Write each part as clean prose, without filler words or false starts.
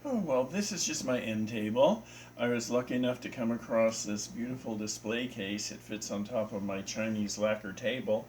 Oh, well, this is just my end table. I was lucky enough to come across this beautiful display case. It fits on top of my Chinese lacquer table.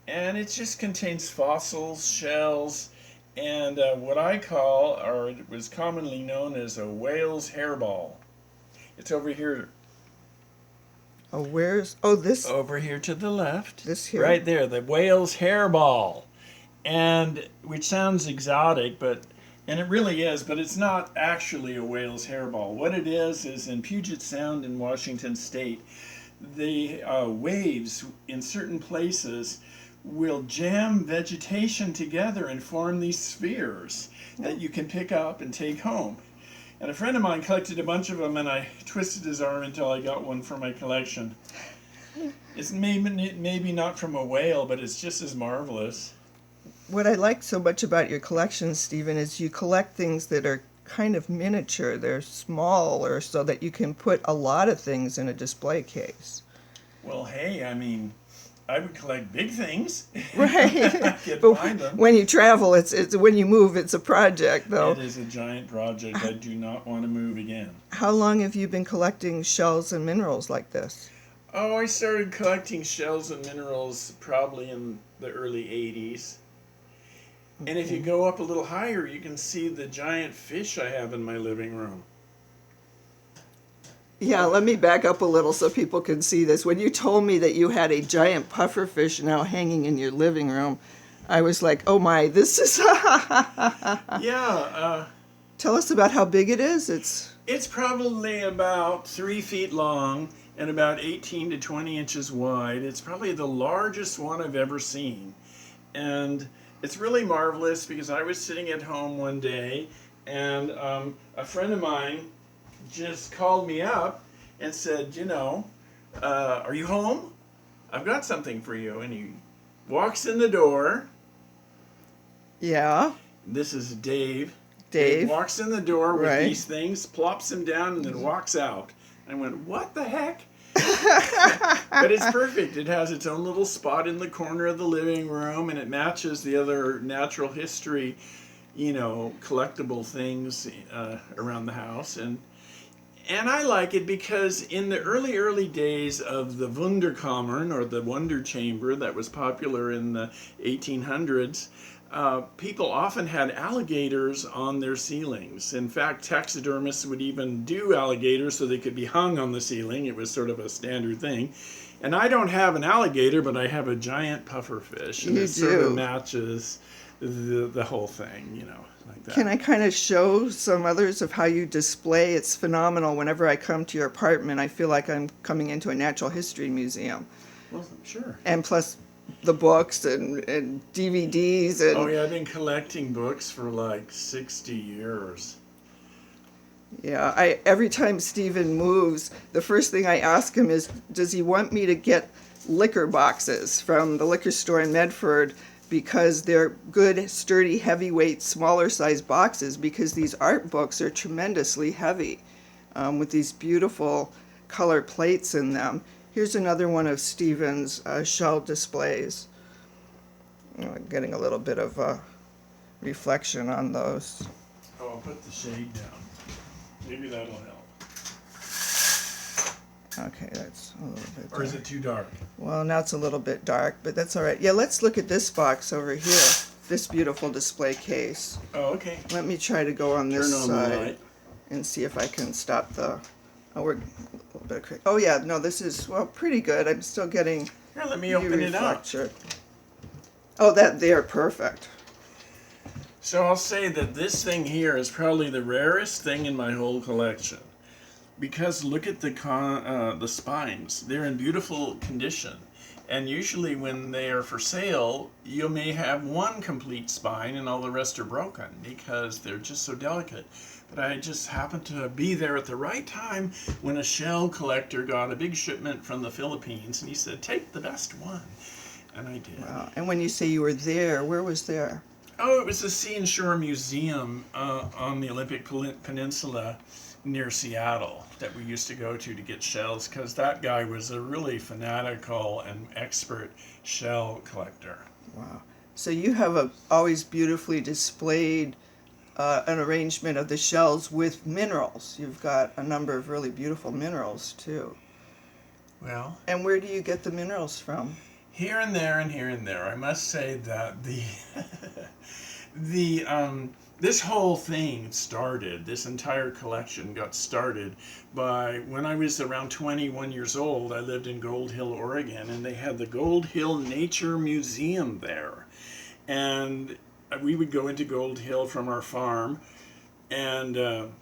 And it just contains fossils, shells, and what I call, or it was commonly known as a whale's hairball. It's over here, Oh, where's, oh, over here to the left. this here? Right there, the whale's hairball. And which sounds exotic, but and it really is, but it's not actually a whale's hairball. What it is in Puget Sound in Washington State, the waves in certain places will jam vegetation together and form these spheres that you can pick up and take home. And a friend of mine collected a bunch of them, and I twisted his arm until I got one for my collection. It's maybe not from a whale, but it's just as marvelous. What I like so much about your collection, Stephen, is you collect things that are kind of miniature. They're smaller so that you can put a lot of things in a display case. Well, hey, I mean, I would collect big things. Right. I could But find them. when you travel, it's when you move, it's a project, though. It is a giant project. I do not want to move again. How long have you been collecting shells and minerals like this? Oh, I started collecting shells and minerals probably in the early 80s. And if you go up a little higher, you can see the giant fish I have in my living room. Yeah, let me back up a little so people can see this. When you told me that you had a giant pufferfish now hanging in your living room, I was like, oh my, this is... Yeah, Tell us about how big it is. it's probably about 3 feet long and about 18 to 20 inches wide. It's probably the largest one I've ever seen. And it's really marvelous because I was sitting at home one day and a friend of mine just called me up and said, are you home? I've got something for you. And he walks in the door. Yeah, This is Dave. Dave. Walks in the door with Right. these things, plops them down, and then walks out. I went, what the heck? But it's perfect. It has its own little spot in the corner of the living room, and it matches the other natural history, collectible things around the house. And I like it because in the early days of the Wunderkammern, or the Wonder Chamber, that was popular in the 1800s, people often had alligators on their ceilings. In fact, taxidermists would even do alligators so they could be hung on the ceiling. It was sort of a standard thing. And I don't have an alligator, but I have a giant pufferfish. And You it sort of do. matches the whole thing, like that. Can I kind of show some others of how you display? It's phenomenal. Whenever I come to your apartment, I feel like I'm coming into a natural history museum. Well, sure. And plus the books and DVDs and Oh, yeah, I've been collecting books for like 60 years. yeah, every time Stephen moves, the first thing I ask him is, does he want me to get liquor boxes from the liquor store in Medford, because they're good, sturdy, heavyweight, smaller size boxes, because these art books are tremendously heavy, with these beautiful color plates in them. Here's another one of Stephen's shell displays. I'm getting a little bit of reflection on those. Oh, I'll put the shade down. Maybe that'll help. Okay, that's a little bit Or is dark. it too dark? Well, now it's a little bit dark, but that's all right. Yeah, let's look at this box over here, this beautiful display case. Oh, okay. Let me try to go on this Turn on the side light. and see if I can stop the... Oh, we're a little bit of... Oh, yeah, no, this is, well, pretty good. I'm still getting Here, let me the open it up. reflector. Oh, they're perfect. So I'll say that this thing here is probably the rarest thing in my whole collection. Because look at the spines. They're in beautiful condition. And usually when they are for sale, you may have one complete spine and all the rest are broken because they're just so delicate. But I just happened to be there at the right time when a shell collector got a big shipment from the Philippines, and he said, take the best one. And I did. Wow. And when you say you were there, where was there? Oh, it was the Sea and Shore Museum on the Olympic Peninsula near Seattle that we used to go to get shells, because that guy was a really fanatical and expert shell collector. Wow. So you have always beautifully displayed an arrangement of the shells with minerals. You've got a number of really beautiful minerals too. Well, And where do you get the minerals from? here and there and here and there. I must say that this whole thing started, this entire collection got started by when I was around 21 years old. I lived in Gold Hill, Oregon, and they had the Gold Hill Nature Museum there. And we would go into Gold Hill from our farm and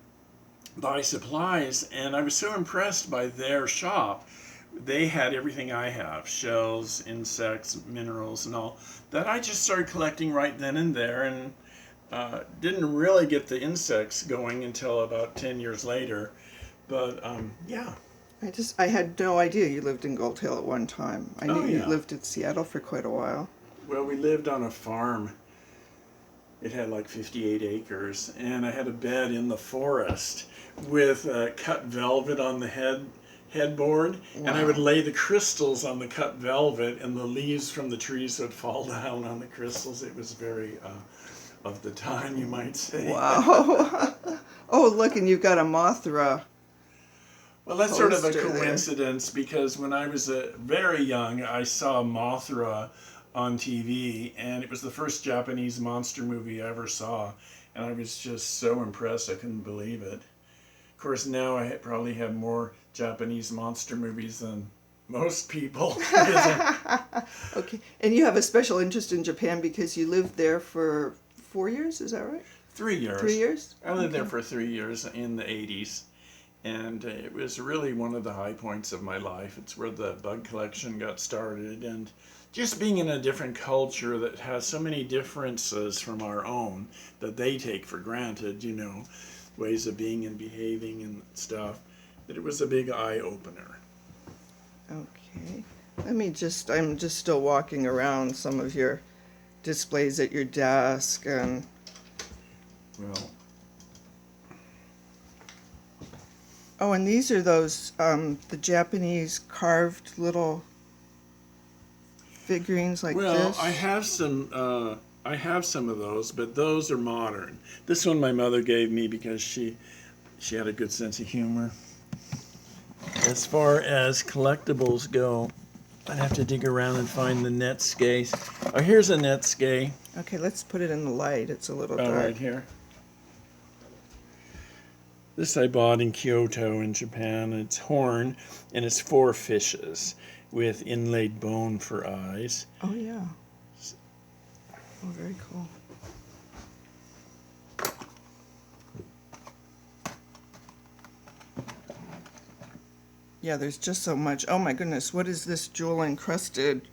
buy supplies, and I was so impressed by their shop. They had everything I have, shells, insects, minerals, and all, that I just started collecting right then and there, and didn't really get the insects going until about 10 years later. But yeah. I had no idea you lived in Gold Hill at one time. I knew you lived in Seattle for quite a while. Well, we lived on a farm. It had like 58 acres, and I had a bed in the forest with cut velvet on the headboard. Wow. And I would lay the crystals on the cut velvet, and the leaves from the trees would fall down on the crystals. It was very of the time, you might say. Wow. Oh, look, and you've got a Mothra. Well, that's sort of a coincidence there, because when I was very young, I saw Mothra on TV, and it was the first Japanese monster movie I ever saw, and I was just so impressed I couldn't believe it. Of course, now I probably have more Japanese monster movies than most people. Okay, and you have a special interest in Japan because you lived there for 4 years, is that right? 3 years. 3 years? I lived there for 3 years in the 80s, and it was really one of the high points of my life. It's where the bug collection got started, and just being in a different culture that has so many differences from our own that they take for granted, you know, ways of being and behaving and stuff, that it was a big eye-opener. Okay. I'm just still walking around some of your displays at your desk, and well, oh, and these are those the Japanese carved little figurines like this. Well, I have some of those, but those are modern. This one my mother gave me because she had a good sense of humor. As far as collectibles go, I'd have to dig around and find the Netsuke. Oh, here's a Netsuke. Okay, let's put it in the light. It's a little dark. Right here. This I bought in Kyoto in Japan. It's horn, and it's 4 fishes with inlaid bone for eyes. Oh, yeah. Oh, very cool. Yeah, there's just so much. Oh my goodness, what is this jewel encrusted?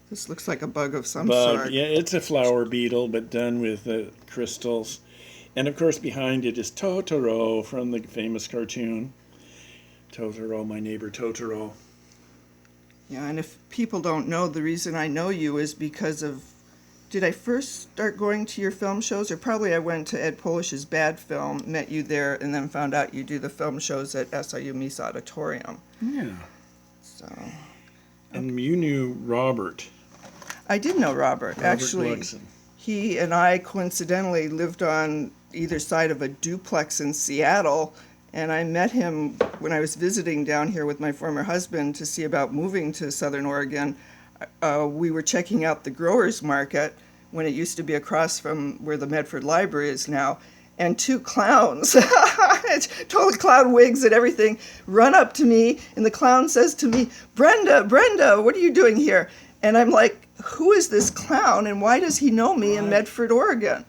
This looks like a bug of some sort. Yeah, it's a flower beetle, but done with crystals. And of course behind it is Totoro from the famous cartoon. Totoro, my neighbor Totoro. Yeah, and if people don't know, the reason I know you is because of, did I first start going to your film shows? Or probably I went to Ed Polish's Bad Film, met you there, and then found out you do the film shows at SIU Mies Auditorium. Yeah. So. And you knew Robert. I did know Robert. Actually, Gluckson. He and I coincidentally lived on either side of a duplex in Seattle, and I met him when I was visiting down here with my former husband to see about moving to Southern Oregon. We were checking out the growers market when it used to be across from where the Medford Library is now, and 2 clowns, totally clown wigs and everything, run up to me, and the clown says to me, Brenda, what are you doing here? And I'm like, who is this clown, and why does he know me in Medford, Oregon?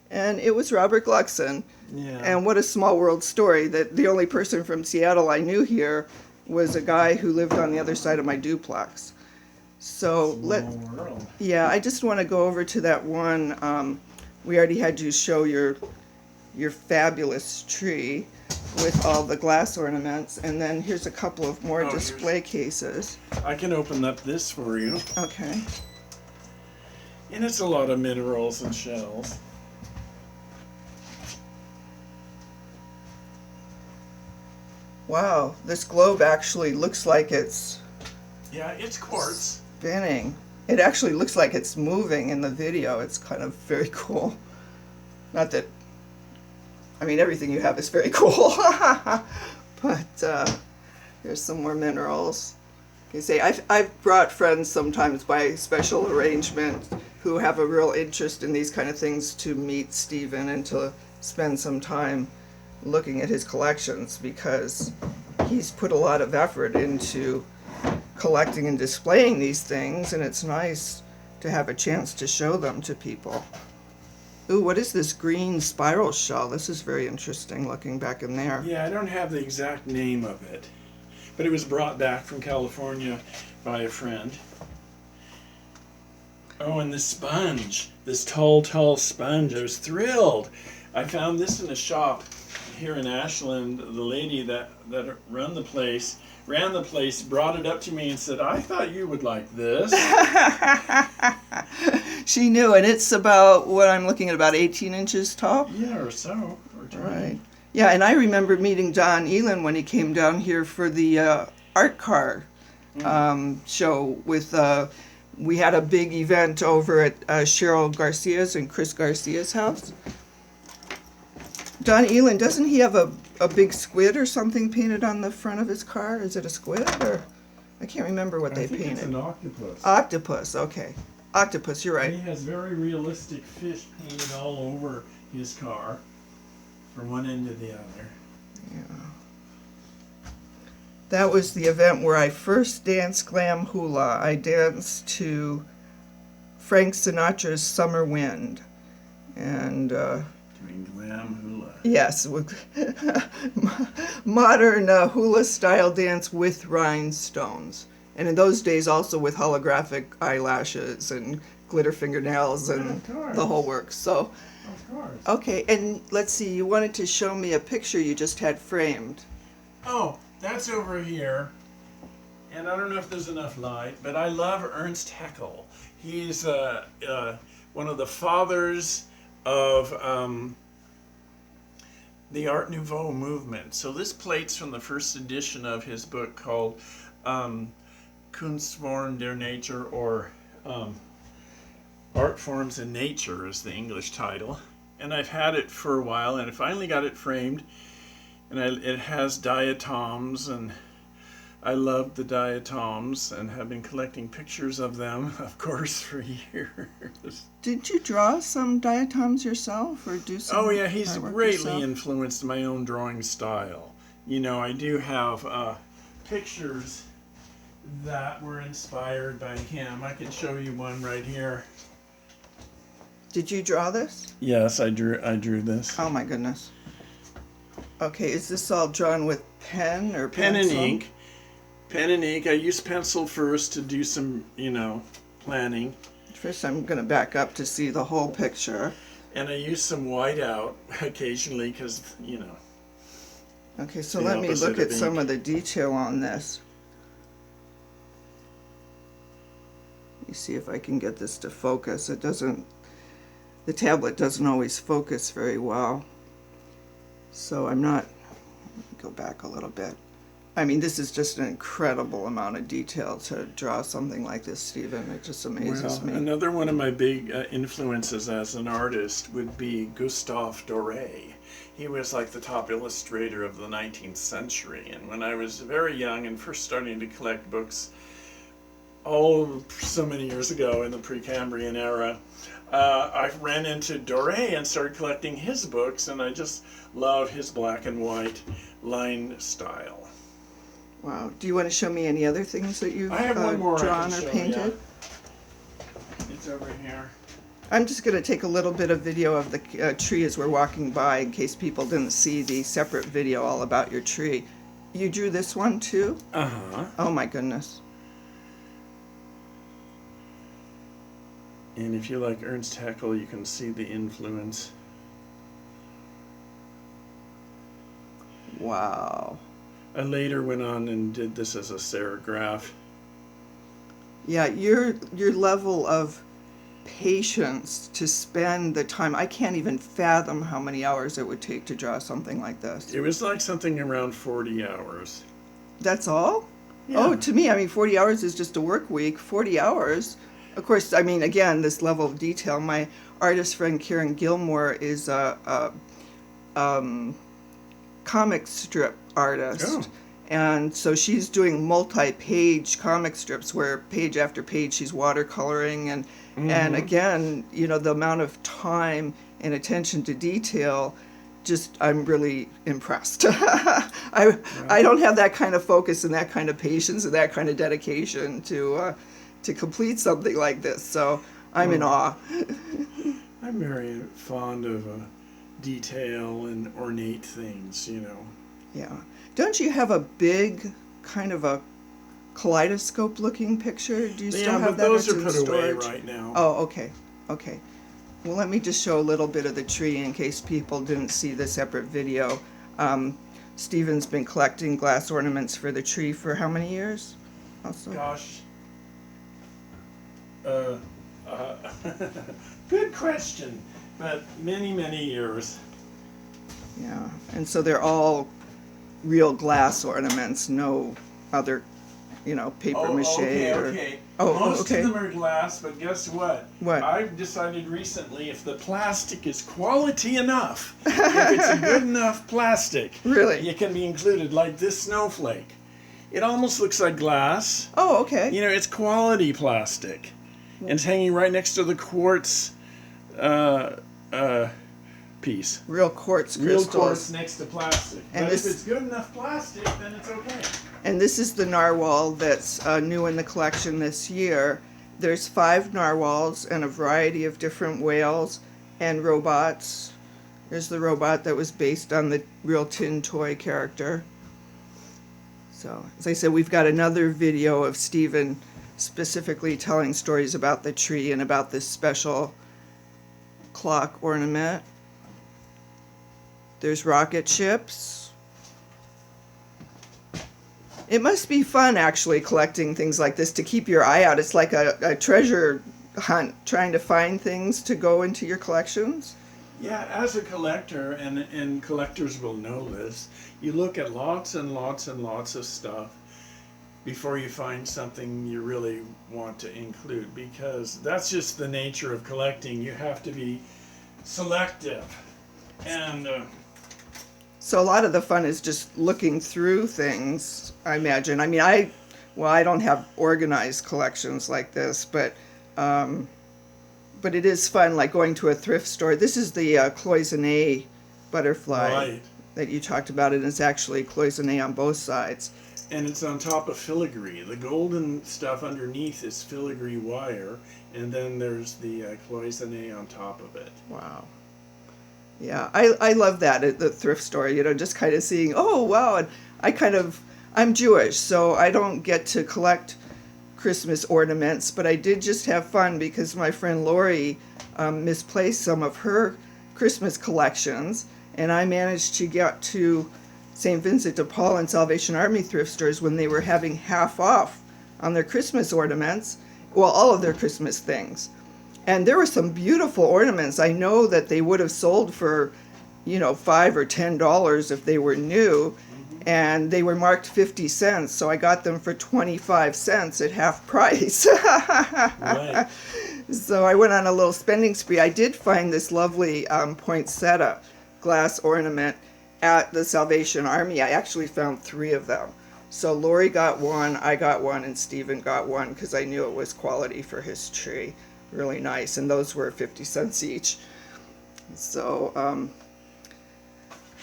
And it was Robert Gluckson. Yeah. And what a small world story that the only person from Seattle I knew here was a guy who lived on the other side of my duplex. So yeah, I just want to go over to that one. We already had you show your fabulous tree with all the glass ornaments, and then here's a couple of more display cases. I can open up this for you. Okay. And it's a lot of minerals and shells. Wow, this globe actually looks like it's... Yeah, it's quartz. Spinning. It actually looks like it's moving in the video. It's kind of very cool. Not that I mean, everything you have is very cool. But here's some more minerals. You say I've brought friends sometimes by special arrangement who have a real interest in these kind of things to meet Stephen and to spend some time looking at his collections, because he's put a lot of effort into collecting and displaying these things, and it's nice to have a chance to show them to people. Ooh, what is this green spiral shell? This is very interesting looking back in there. Yeah, I don't have the exact name of it, but it was brought back from California by a friend. Oh, and this sponge, this tall sponge, I was thrilled. I found this in a shop here in Ashland. The lady that ran the place, brought it up to me and said, I thought you would like this. She knew, and it's about, what I'm looking at, about 18 inches tall? Yeah, or so. Or 20. Right. Yeah, and I remember meeting Don Elan when he came down here for the art car show with, we had a big event over at Cheryl Garcia's and Chris Garcia's house. Don Elan, doesn't he have a big squid or something painted on the front of his car? Is it a squid, or I can't remember what they painted. It's an octopus. Octopus, okay. Octopus, you're right. He has very realistic fish painted all over his car, from one end to the other. Yeah. That was the event where I first danced glam hula. I danced to Frank Sinatra's Summer Wind. And Doing glam hula. yes, with modern hula style dance with rhinestones. And in those days also with holographic eyelashes and glitter fingernails and the whole works. So, Of course. okay, and let's see, you wanted to show me a picture you just had framed. Oh, that's over here. And I don't know if there's enough light, but I love Ernst Haeckel. He's one of the fathers of the Art Nouveau movement. So this plate's from the first edition of his book called Kunstform der Natur, or Art Forms in Nature is the English title. And I've had it for a while, and I finally got it framed. And it has diatoms, and I love the diatoms and have been collecting pictures of them, of course, for years. Did you draw some diatoms yourself, or do some? Oh yeah, he's artwork greatly yourself? influenced my own drawing style. You know, I do have pictures that were inspired by him. I can show you one right here. Did you draw this? Yes, I drew this. Oh my goodness. Okay, is this all drawn with pen or Pen pencil? and ink. Pen and ink. I use pencil first to do some, planning. First, I'm going to back up to see the whole picture. And I use some whiteout occasionally because, Okay, so The let me opposite look at of some ink. of the detail on this. Let me see if I can get this to focus. The tablet doesn't always focus very well. So let me go back a little bit. I mean, this is just an incredible amount of detail to draw something like this, Stephen. It just amazes me. Another one of my big influences as an artist would be Gustave Doré. He was like the top illustrator of the 19th century. And when I was very young and first starting to collect books, so many years ago in the Precambrian era, I ran into Doré and started collecting his books, and I just love his black and white line style. Wow. Do you want to show me any other things that you've I have one more I drawn can or show painted? you. It's over here. I'm just going to take a little bit of video of the tree as we're walking by in case people didn't see the separate video all about your tree. You drew this one too? Uh-huh. Oh my goodness. And if you like Ernst Haeckel, you can see the influence. Wow. I later went on and did this as a serigraph. Yeah, your level of patience to spend the time, I can't even fathom how many hours it would take to draw something like this. It was like something around 40 hours. That's all? Yeah. Oh, to me, 40 hours is just a work week. 40 hours. Of course, again, this level of detail. My artist friend Karen Gilmore is comic strip artist. Oh. And so she's doing multi-page comic strips where page after page she's watercoloring. And again, you know, the amount of time and attention to detail, just I'm really impressed. I don't have that kind of focus and that kind of patience and that kind of dedication to complete something like this. So I'm in awe. I'm very fond of detail and ornate things, you know. Yeah. Don't you have a big kind of a kaleidoscope looking picture? Do you still have but that? those It's are in put away storage? right now. Oh, okay. Okay. Well, let me just show a little bit of the tree in case people didn't see the separate video. Stephen's been collecting glass ornaments for the tree for how many years? Also? Gosh. Good question, but many, many years. Yeah. And so they're all real glass ornaments, no other, you know, paper mache. Okay. Oh, Most okay. of them are glass, but guess what? What? I've decided recently if the plastic is quality enough, if it's a good enough plastic, Really? it can be included, like this snowflake. It almost looks like glass. Oh, okay. You know, it's quality plastic. And it's hanging right next to the quartz piece. Real quartz Real crystals. quartz next to plastic. And But this- if it's good enough plastic, then it's okay. And this is the narwhal that's new in the collection this year. There's 5 narwhals and a variety of different whales and robots. There's the robot that was based on the real tin toy character. So, as I said, we've got another video of Stephen specifically telling stories about the tree and about this special clock ornament. There's rocket ships. It must be fun actually collecting things like this to keep your eye out. It's like a treasure hunt, trying to find things to go into your collections. Yeah, as a collector, and collectors will know this, you look at lots and lots and lots of stuff before you find something you really want to include, because that's just the nature of collecting. You have to be selective. And So a lot of the fun is just looking through things, I imagine. I mean, I don't have organized collections like this, but it is fun, like going to a thrift store. This is the cloisonne butterfly right. that you talked about, and it's actually cloisonne on both sides. And it's on top of filigree. The golden stuff underneath is filigree wire, and then there's the cloisonne on top of it. Wow. Yeah, I love that at the thrift store, you know, just kind of seeing, oh, wow. And I'm Jewish, so I don't get to collect Christmas ornaments, but I did just have fun because my friend Lori misplaced some of her Christmas collections, and I managed to get to St. Vincent de Paul and Salvation Army thrift stores when they were having half off on their Christmas ornaments, well, all of their Christmas things. And there were some beautiful ornaments. I know that they would have sold for, you know, $5 or $10 if they were new, and they were marked 50 cents, so I got them for 25 cents at half price. Right. So I went on a little spending spree. I did find this lovely poinsettia glass ornament at the Salvation Army. I actually found 3 of them. So Lori got one, I got one, and Stephen got one because I knew it was quality for his tree. Really nice, and those were 50 cents each. So,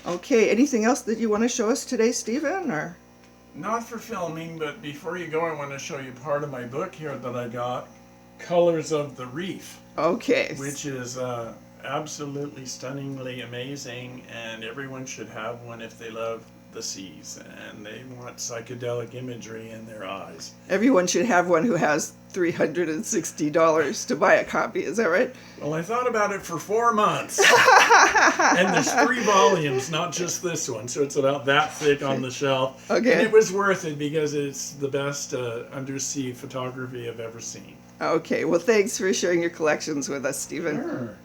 okay, anything else that you want to show us today, Stephen? Or Not for filming, but before you go, I want to show you part of my book here that I got, Colors of the Reef, okay, which is absolutely stunningly amazing, and everyone should have one if they love the seas and they want psychedelic imagery in their eyes. everyone should have one who has $360 to buy a copy. Is that right? Well, I thought about it for 4 months. And there's 3 volumes, not just this one, so it's about that thick on the shelf. Okay. And it was worth it because it's the best undersea photography I've ever seen. Okay, well, thanks for sharing your collections with us, Stephen. Sure.